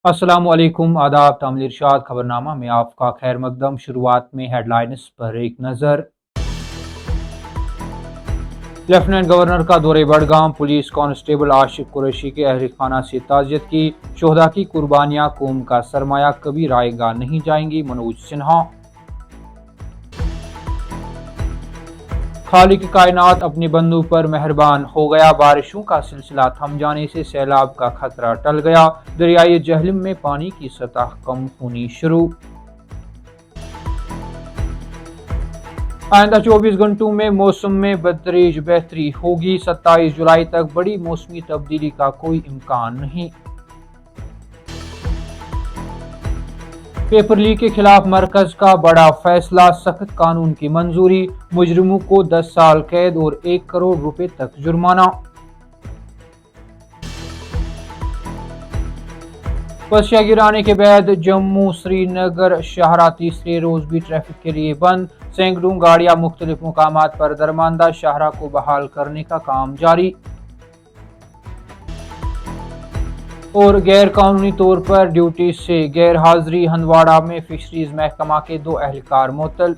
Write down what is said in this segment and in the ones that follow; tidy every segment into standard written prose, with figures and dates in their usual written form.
अस्सलाम वालेकुम, आदाब, तामील इरशाद खबरनामा में आपका खैर मकदम। शुरुआत में हेडलाइंस पर एक नज़र। लेफ्टिनेंट गवर्नर का दौरे बडगाम, पुलिस कांस्टेबल आशिक कुरैशी के अहल खाना से ताज़ियत की। शोहदा की कुर्बानियाँ कौम का सरमाया, कभी रायगा नहीं जाएंगी, मनोज सिन्हा। खालिक कायनात अपनी बंदों पर मेहरबान हो गया, बारिशों का सिलसिला थम जाने से सैलाब का खतरा टल गया। दरियाई जहलम में पानी की सतह कम होनी शुरू। आइंदा 24 घंटों में मौसम में बदतरीज बेहतरी होगी। 27 जुलाई तक बड़ी मौसमी तब्दीली का कोई इम्कान नहीं। पेपर लीक के खिलाफ मरकज का बड़ा फैसला, सख्त कानून की मंजूरी। मुजरिमों को 10 साल कैद और 1 करोड़ रुपए तक जुर्माना। पसिया गिराने के बाद जम्मू श्रीनगर शाहरा तीसरे रोज भी ट्रैफिक के लिए बंद। सैकड़ों गाड़ियां मुख्तलिफ मुकामात पर दरमांदा, शाहरा को बहाल करने का काम जारी। और गैर कानूनी तौर पर ड्यूटी से गैर हाजिरी, हंदवाड़ा में फिशरीज महकमा के 2 एहलकार मुअत्तल।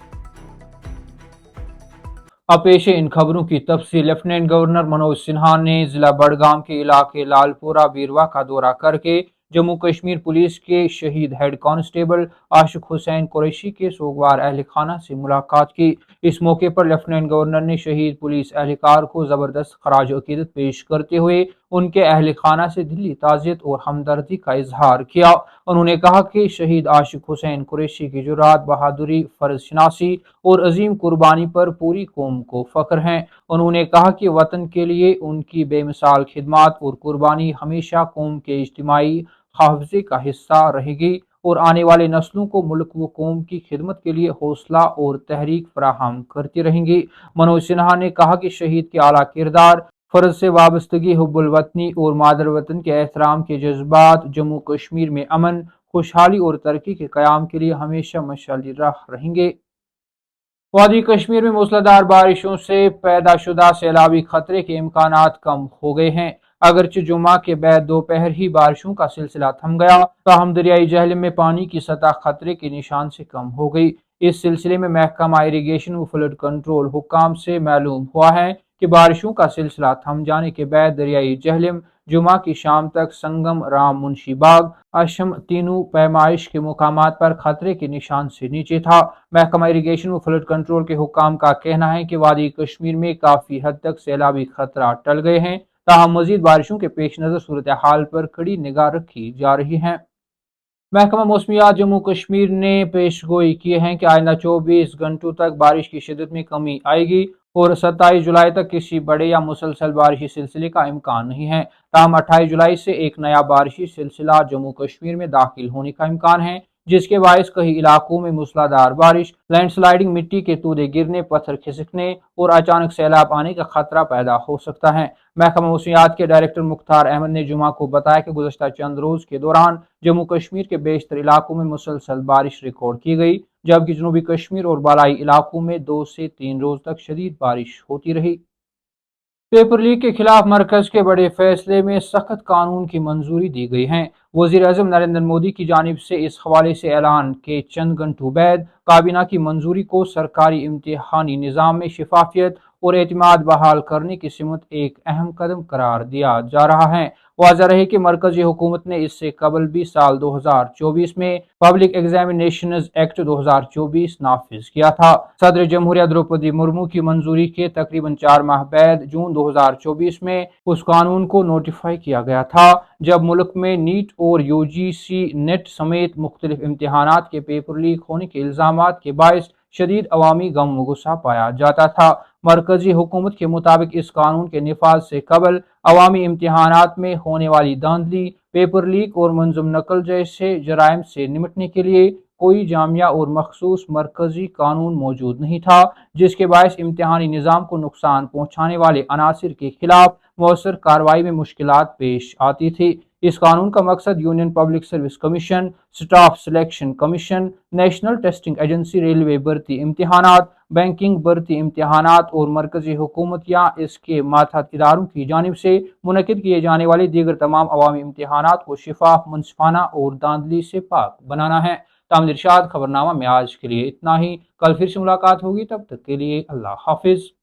अब पेश इन खबरों की तफसील। लेफ्टिनेंट गवर्नर मनोज सिन्हा ने जिला बडगाम के इलाके लालपुरा बीरवा का दौरा करके जम्मू कश्मीर पुलिस के शहीद हेड कांस्टेबल आशिक हुसैन कुरैशी के सोगवार अहल खाना से मुलाकात की। इस मौके पर लेफ्टिनेंट गवर्नर ने शहीद पुलिस एहलकार को जबरदस्त खराज अकीदत पेश करते हुए उनके अहल खाना से दिली ताज़ियत और हमदर्दी का इजहार किया। उन्होंने कहा कि शहीद आशिक हुसैन कुरैशी की जुर्रात, बहादुरी, फर्ज शनासी और अजीम कुर्बानी पर पूरी कौम को फख्र है। उन्होंने कहा कि वतन के लिए उनकी बेमिसाल खिदमात और कुर्बानी हमेशा कौम के इज्तिमाई हाफजे का हिस्सा रहेगी और आने वाली नस्लों को मुल्क व कौम की खिदमत के लिए हौसला और तहरीक फराहम करती रहेंगी। मनोज सिन्हा ने कहा कि शहीद के आला किरदार, फर्ज से वाबस्तगी, हुब्बुल वतनी और मादर वतन के एहतराम के जज्बात जम्मू कश्मीर में अमन, खुशहाली और तरक्की के क़याम के लिए हमेशा मशाल राह रहेंगे। वादी कश्मीर में मूसलाधार बारिशों से पैदा शुदा सैलाबी खतरे के इम्कानात कम हो गए हैं। अगरचे जुमा के बाद दोपहर ही बारिशों का सिलसिला थम गया, ताहम दरियाई जहलम में पानी की सतह खतरे के निशान से कम हो गई। इस सिलसिले में महकमा इरीगेशन व फ्लड कंट्रोल हुकाम से मालूम हुआ है कि बारिशों का सिलसिला थम जाने के बाद दरियाई जहलम जुमा की शाम तक संगम, राम मुंशी बाग, अशम तीनों पैमाइश के मुकामात पर खतरे के निशान से नीचे था। महकमा इरीगेशन व फ्लड कंट्रोल के हुकाम का कहना है कि वादी कश्मीर में काफी हद तक सैलाबी खतरा टल गए हैं, ताहम मजीद बारिशों के पेश नजर सूरत हाल पर कड़ी निगाह रखी जा रही है। महकमा मौसमियात जम्मू कश्मीर ने पेशगोई की है कि आइंदा 24 घंटों तक बारिश की शिदत में कमी आएगी और 27 जुलाई तक किसी बड़े या मुसलसल बारिशी सिलसिले का इम्कान नहीं है। ताहम 28 जुलाई से एक नया बारिशी सिलसिला जम्मू कश्मीर में दाखिल होने का इम्कान है, जिसके बायस कई इलाकों में मूसलाधार बारिश, लैंडस्लाइडिंग, मिट्टी के तूदे गिरने, पत्थर खिसकने और अचानक सैलाब आने का खतरा पैदा हो सकता है। महकमा मौसमियात के डायरेक्टर मुख्तार अहमद ने जुमा को बताया कि गुज़श्ता चंद रोज के दौरान जम्मू कश्मीर के बेशतर इलाकों में मुसलसल बारिश रिकॉर्ड की गई, जबकि जनूबी कश्मीर और बालाई इलाकों में 2 से 3 रोज तक शदीद बारिश होती रही। पेपर लीक के खिलाफ मरकज के बड़े फैसले में सख्त कानून की मंजूरी दी गई है। वजीर आज़म नरेंद्र मोदी की जानिब से इस हवाले से ऐलान के चंद घंटों बाद काबीना की मंजूरी को सरकारी इम्तिहानी निज़ाम में शफाफियत और एतमाद बहाल करने की सिमत एक अहम कदम करार दिया जा रहा है। वाज़ह रहे कि मरकजी हुकूमत ने इससे कबल भी साल 2024 में पब्लिक एग्जामिनेशंस एक्ट 2024 नाफिज किया था। सदर जमहूरिया द्रौपदी मुर्मू की मंजूरी के तकरीबन 4 माह बाद जून 2024 में उस कानून को नोटिफाई किया गया था, जब मुल्क में नीट और यूजीसी नेट समेत मुख्तलिफ इम्तिहानात के पेपर लीक होने के इल्जामात के बायस शदीद अवामी गम गुस्सा पाया जाता था। मरकजी हुकूमत के मुताबिक इस कानून के निफाज से कबल अवामी इम्तिहानात में होने वाली धांधली, पेपर लीक और मंजूम नकल जैसे जराइम से निपटने के लिए कोई जामिया और मखसूस मरकजी कानून मौजूद नहीं था, जिसके बायस इम्तिहानी निज़ाम को नुकसान पहुँचाने वाले अनासिर के खिलाफ मौसर कार्रवाई में मुश्किलात पेश आती थी। इस कानून का मकसद union public service commission, staff selection commission, national testing agency, railway भर्ती इम्तिहानात, بینکنگ، بھرتی امتحانات اور مرکزی حکومت یا اس کے ماتحت اداروں کی جانب سے منعقد کیے جانے والے دیگر تمام عوامی امتحانات کو شفاف، منصفانہ اور دھاندلی سے پاک بنانا ہے۔ تامل ارشاد خبرنامہ میں آج کے لیے اتنا ہی۔ کل پھر سے ملاقات ہوگی، تب تک کے لیے اللہ حافظ۔